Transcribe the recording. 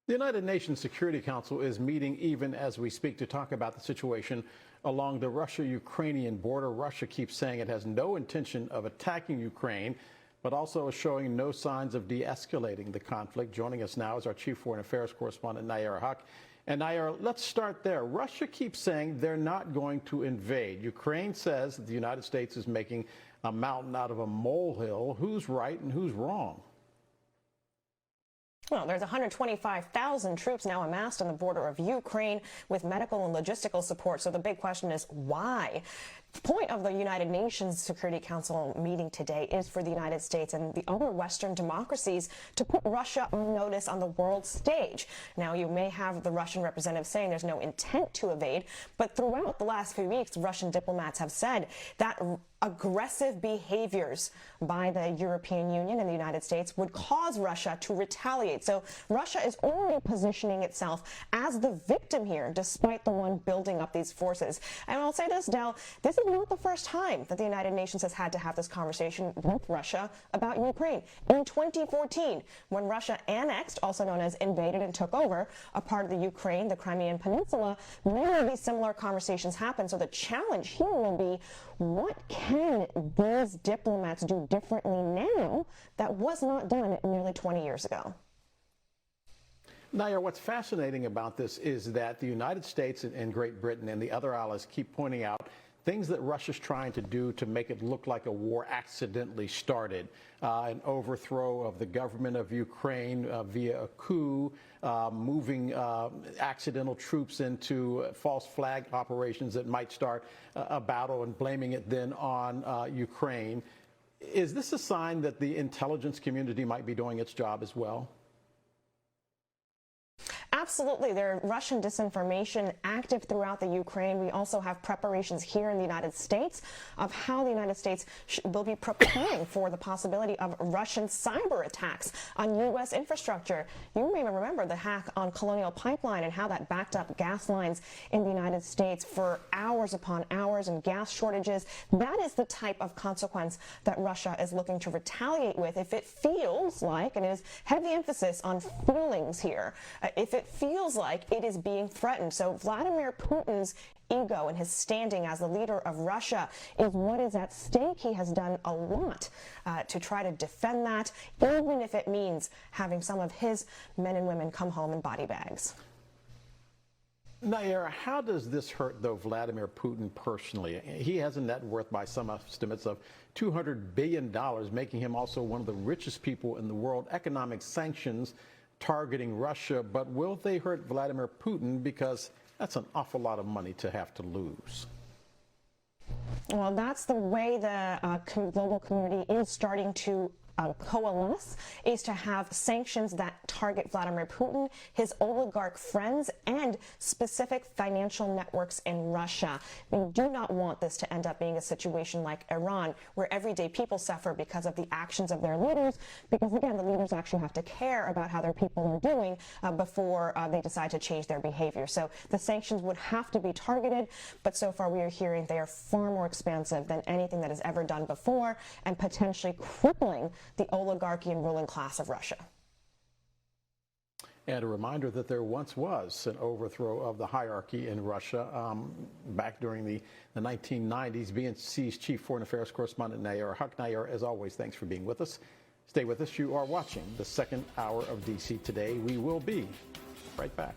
The United Nations Security Council is meeting even as we speak to talk about the situation along the Russia-Ukrainian border. Russia keeps saying it has no intention of attacking Ukraine, but also is showing no signs of de-escalating the conflict. Joining us now is our chief foreign affairs correspondent, Nayyera Haqq. And Nayyera, let's start there. Russia keeps saying they're not going to invade. Ukraine says that the United States is making a mountain out of a molehill. Who's right and who's wrong? Well, there's 125,000 troops now amassed on the border of Ukraine with medical and logistical support. So the big question is why? The point of the United Nations Security Council meeting today is for the United States and the other Western democracies to put Russia on notice on the world stage. Now, you may have the Russian representative saying there's no intent to evade, but throughout the last few weeks, Russian diplomats have said that aggressive behaviors by the European Union and the United States would cause Russia to retaliate. So Russia is already positioning itself as the victim here, despite the one building up these forces. And I'll say this, Del, this is not the first time that the United Nations has had to have this conversation with Russia about Ukraine. In 2014, when Russia annexed, also known as invaded and took over, a part of the Ukraine, the Crimean Peninsula, many of these similar conversations happened. So the challenge here will be, what can these diplomats do differently now that was not done nearly 20 years ago? Nayyera, what's fascinating about this is that the United States and Great Britain and the other allies keep pointing out things that Russia's trying to do to make it look like a war accidentally started. An overthrow of the government of Ukraine via a coup, moving accidental troops into false flag operations that might start a battle and blaming it then on Ukraine. Is this a sign that the intelligence community might be doing its job as well? Absolutely. There's Russian disinformation active throughout the Ukraine. We also have preparations here in the United States of how the United States will be preparing for the possibility of Russian cyber attacks on U.S. infrastructure. You may remember the hack on Colonial Pipeline and how that backed up gas lines in the United States for hours upon hours and gas shortages. That is the type of consequence that Russia is looking to retaliate with if it feels like, and it is heavy emphasis on feelings here, if it feels like it is being threatened. So Vladimir Putin's ego and his standing as the leader of Russia is what is at stake. He has done a lot to try to defend that, even if it means having some of his men and women come home in body bags. Nayyera, how does this hurt, though, Vladimir Putin personally? He has a net worth, by some estimates, of $200 billion, making him also one of the richest people in the world. Economic sanctions targeting Russia, but will they hurt Vladimir Putin, because that's an awful lot of money to have to lose? Well, that's the way the global community is starting to coalesce, is to have sanctions that target Vladimir Putin, his oligarch friends, and specific financial networks in Russia. We do not want this to end up being a situation like Iran, where everyday people suffer because of the actions of their leaders, because, again, the leaders actually have to care about how their people are doing before they decide to change their behavior. So the sanctions would have to be targeted, but so far we are hearing they are far more expansive than anything that is ever done before, and potentially crippling the oligarchy and ruling class of Russia. And a reminder that there once was an overthrow of the hierarchy in Russia back during the 1990s. BNC's chief foreign affairs correspondent, Nayyera Haqq. Nayyera, as always, thanks for being with us. Stay with us. You are watching the second hour of DC Today. We will be right back.